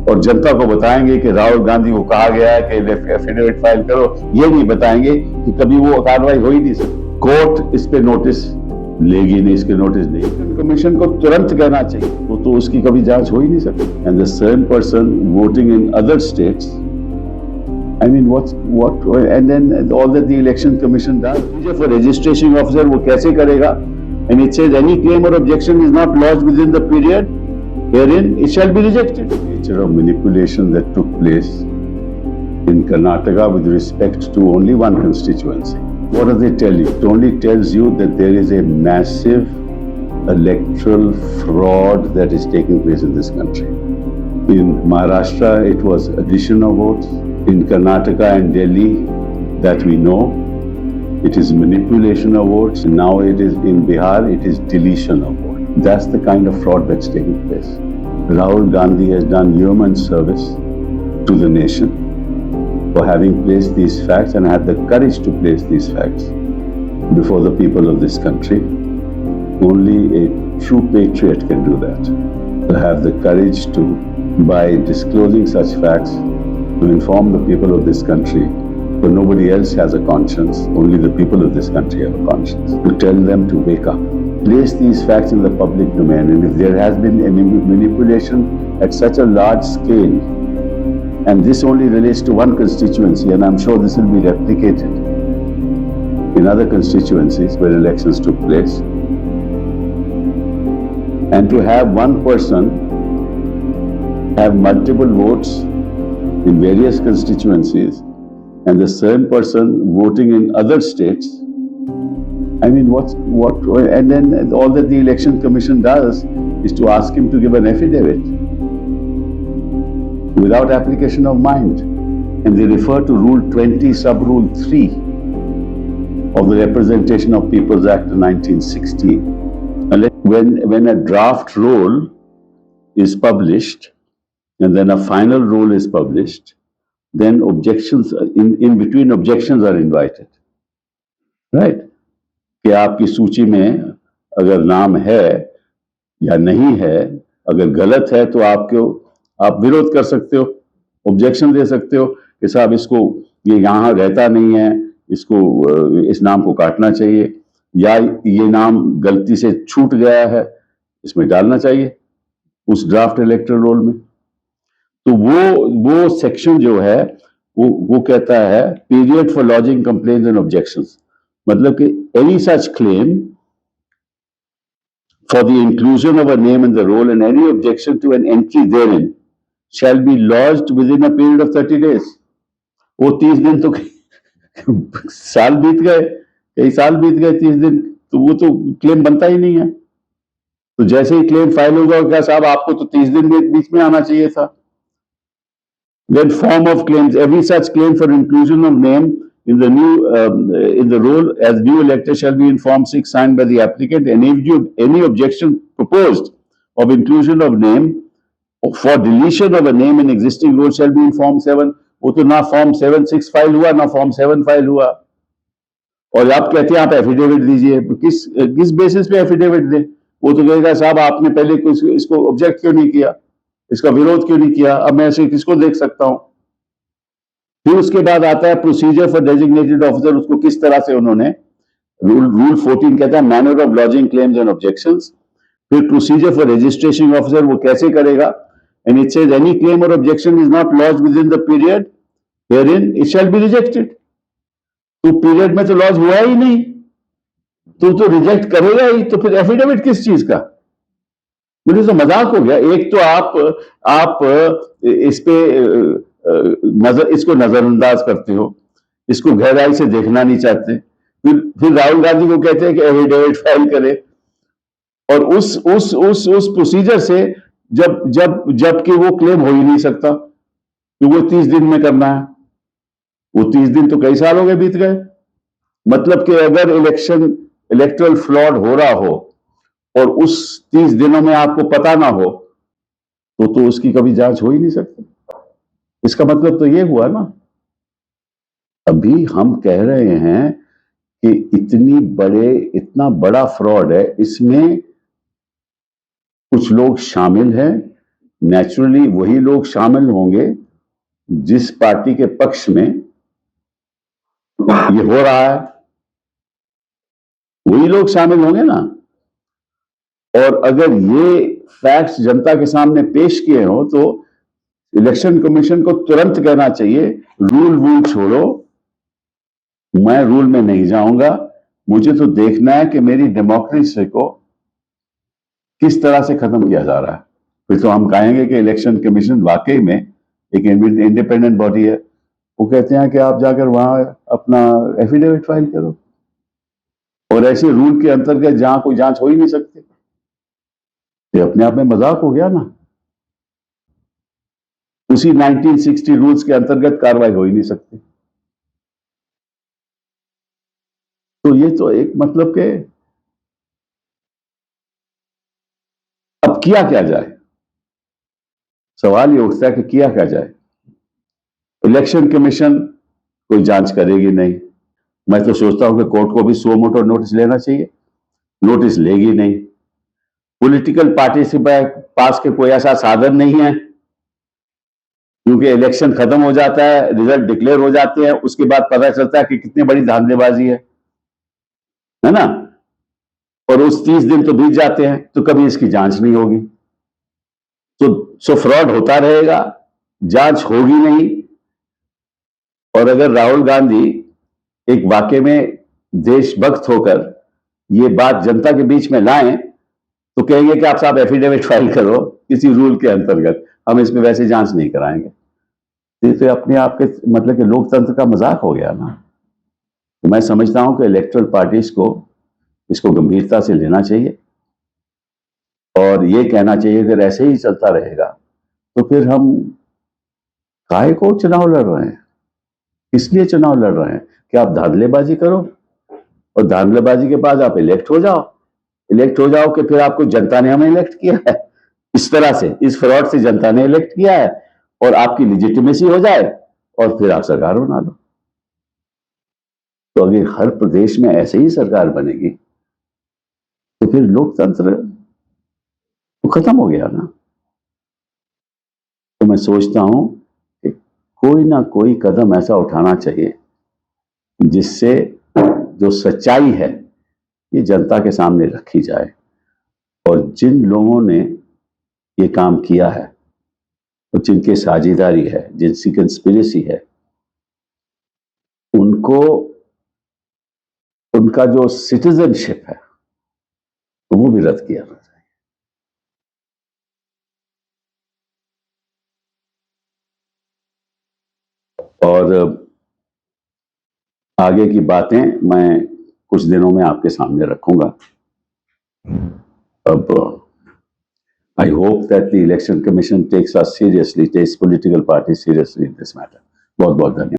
और जनता को बताएंगे कि राहुल गांधी को कहा गया है कि एफिडेविट फाइल करो, ये नहीं बताएंगे कि कभी वो कार्रवाई हो ही नहीं सकती। कोर्ट इस पे नोटिस लेगी नहीं, इसके नोटिस नहीं, कमीशन को तुरंत कहना चाहिए, तो उसकी कभी जांच हो ही नहीं सकती। And the same person voting in other states, I mean, and then all that the election commission does. For registration officer, वो कैसे करेगा? And it says any claim or objection is not lodged within the period herein, it shall be rejected. The nature of manipulation that took place in Karnataka with respect to only one constituency. What does it tell you? It only tells you that there is a massive electoral fraud that is taking place in this country. In Maharashtra, it was addition of votes. In Karnataka and Delhi, that we know, it is manipulation of votes. Now it is in Bihar, it is deletion of votes. That's the kind of fraud that's taking place. Rahul Gandhi has done yeoman's service to the nation for having placed these facts and had the courage to place these facts before the people of this country. Only a true patriot can do that. To have the courage to, by disclosing such facts, to inform the people of this country, for nobody else has a conscience, only the people of this country have a conscience, to tell them to wake up. Place these facts in the public domain, and if there has been any manipulation at such a large scale, and this only relates to one constituency, and I'm sure this will be replicated in other constituencies where elections took place, and to have one person have multiple votes in various constituencies and the same person voting in other states, I mean, and then all that the election commission does is to ask him to give an affidavit without application of mind. And they refer to Rule 20, Sub-Rule 3 of the Representation of Peoples Act of 1960. When a draft roll is published, and then a final rule is published, then objections, in between objections are invited. Right? कि आपकी सूची में अगर नाम है या नहीं है, अगर गलत है तो आप विरोध कर सकते हो, ऑब्जेक्शन दे सकते हो कि साहब इसको, ये यहाँ रहता नहीं है, इसको, इस नाम को काटना चाहिए, या ये नाम गलती से छूट गया है, इसमें डालना चाहिए उस ड्राफ्ट इलेक्टोरल रोल में। तो वो सेक्शन जो है वो कहता है period for lodging complaints and objections, मतलब कि any such claim for the inclusion of a name in the roll and any objection to an entry therein shall be lodged within a period of 30 days। वो 30 दिन तो साल बीत गए, कई साल बीत गए, 30 दिन तो वो तो क्लेम बनता ही नहीं है। तो जैसे ही क्लेम फाइल होगा, क्या साहब आपको तो 30 दिन में बीच में आना चाहिए था। Then form of claims, every such claim for inclusion of name in the in the roll as new elector shall be in Form 6 signed by the applicant, and if any objection proposed of inclusion of name for deletion of a name in existing roll shall be in Form 7। वो तो ना Form 7(6) file हुआ, ना Form 7 file हुआ, और आप कहते हैं आप एफिडेविट दीजिए, किस बेसिस पे एफिडेविट दें? वो तो कहेगा साहब आपने पहले इसको ऑब्जेक्ट क्यों नहीं किया, इसका विरोध क्यों नहीं किया, अब मैं इसे किसको देख सकता हूं। फिर उसके बाद आता है प्रोसीजर फॉर डेजिग्नेटेड ऑफिसर, उसको किस तरह से उन्होंने, रूल 14 कहता है manner of lodging claims and objections. फिर प्रोसीजर फॉर रजिस्ट्रेशन ऑफिसर वो कैसे करेगा, and it says any claim or objection is not lodged within the period herein it shall be rejected. तो पीरियड में तो लॉज हुआ ही नहीं, तो रिजेक्ट करेगा ही, तो फिर एफिडेविट किस चीज का? मुझे तो मजाक हो गया। एक तो आप इस पे इसको नजरअंदाज करते हो, इसको गहराई से देखना नहीं चाहते, फिर राहुल गांधी को कहते हैं कि एफिडेविट फाइल करे, और उस प्रोसीजर से जबकि वो क्लेम हो ही नहीं सकता कि वो 30 दिन में करना है। वो 30 दिन तो कई सालों के बीत गए। मतलब कि अगर इलेक्टोरल फ्रॉड हो रहा हो और उस 30 दिनों में आपको पता ना हो, तो उसकी कभी जांच हो ही नहीं सकती। इसका मतलब तो ये हुआ ना, अभी हम कह रहे हैं कि इतना बड़ा फ्रॉड है, इसमें कुछ लोग शामिल हैं नेचुरली वही लोग शामिल होंगे जिस पार्टी के पक्ष में ये हो रहा है, वही लोग शामिल होंगे ना। और अगर ये फैक्ट्स जनता के सामने पेश किए हो तो इलेक्शन कमीशन को तुरंत कहना चाहिए, रूल वूल छोड़ो, मैं रूल में नहीं जाऊंगा, मुझे तो देखना है कि मेरी डेमोक्रेसी को किस तरह से खत्म किया जा रहा है। फिर तो हम कहेंगे कि इलेक्शन कमीशन वाकई में एक इंडिपेंडेंट बॉडी है। वो कहते हैं कि आप जाकर वहां अपना एफिडेविट फाइल करो, और ऐसे रूल के अंतर्गत जहां कोई जांच हो ही नहीं सकती, ये अपने आप में मजाक हो गया ना। उसी 1960 रूल्स के अंतर्गत कार्रवाई हो ही नहीं सकती। तो ये तो एक मतलब के अब किया क्या जाए, सवाल ये उठता है कि किया क्या जाए। इलेक्शन कमीशन कोई जांच करेगी नहीं। मैं तो सोचता हूं कि कोर्ट को भी सो मोटो नोटिस लेना चाहिए, नोटिस लेगी नहीं। पॉलिटिकल पार्टी से पास के कोई ऐसा साधन नहीं है, क्योंकि इलेक्शन खत्म हो जाता है, रिजल्ट डिक्लेयर हो जाते हैं, उसके बाद पता चलता है कि कितनी बड़ी धांधलेबाजी है ना। और उस 30 दिन तो बीत जाते हैं, तो कभी इसकी जांच नहीं होगी, तो फ्रॉड होता रहेगा, जांच होगी नहीं। और अगर राहुल गांधी एक वाकई में देशभक्त होकर ये बात जनता के बीच में लाएं, तो कहेंगे कि आप साहब एफिडेविट फाइल करो किसी रूल के अंतर्गत, हम इसमें वैसे जांच नहीं कराएंगे। तो अपने आप के मतलब कि लोकतंत्र का मजाक हो गया ना। तो मैं समझता हूं कि इलेक्टोरल पार्टीज को इसको गंभीरता से लेना चाहिए, और ये कहना चाहिए अगर ऐसे ही चलता रहेगा तो फिर हम काहे को चुनाव लड़ रहे हैं, किस लिए चुनाव लड़ रहे हैं? कि आप धांधलेबाजी करो, और धांधलेबाजी के बाद आप इलेक्ट हो जाओ कि फिर आपको जनता ने हमें इलेक्ट किया है, इस तरह से, इस फ्रॉड से जनता ने इलेक्ट किया है, और आपकी लिजिटिमेसी हो जाए, और फिर आप सरकार बना लो। तो अगर हर प्रदेश में ऐसे ही सरकार बनेगी तो फिर लोकतंत्र तो खत्म हो गया ना। तो मैं सोचता हूं कि कोई ना कोई कदम ऐसा उठाना चाहिए जिससे जो सच्चाई है ये जनता के सामने रखी जाए, और जिन लोगों ने ये काम किया है, और जिनकी साझेदारी है, जिनकी कंस्पिरेसी है, उनको उनका जो सिटीजनशिप है वो भी रद्द किया जाए। और आगे की बातें मैं कुछ दिनों में आपके सामने रखूंगा। अब I hope that the election commission takes us seriously, takes political parties seriously in this matter. बहुत बहुत धन्यवाद।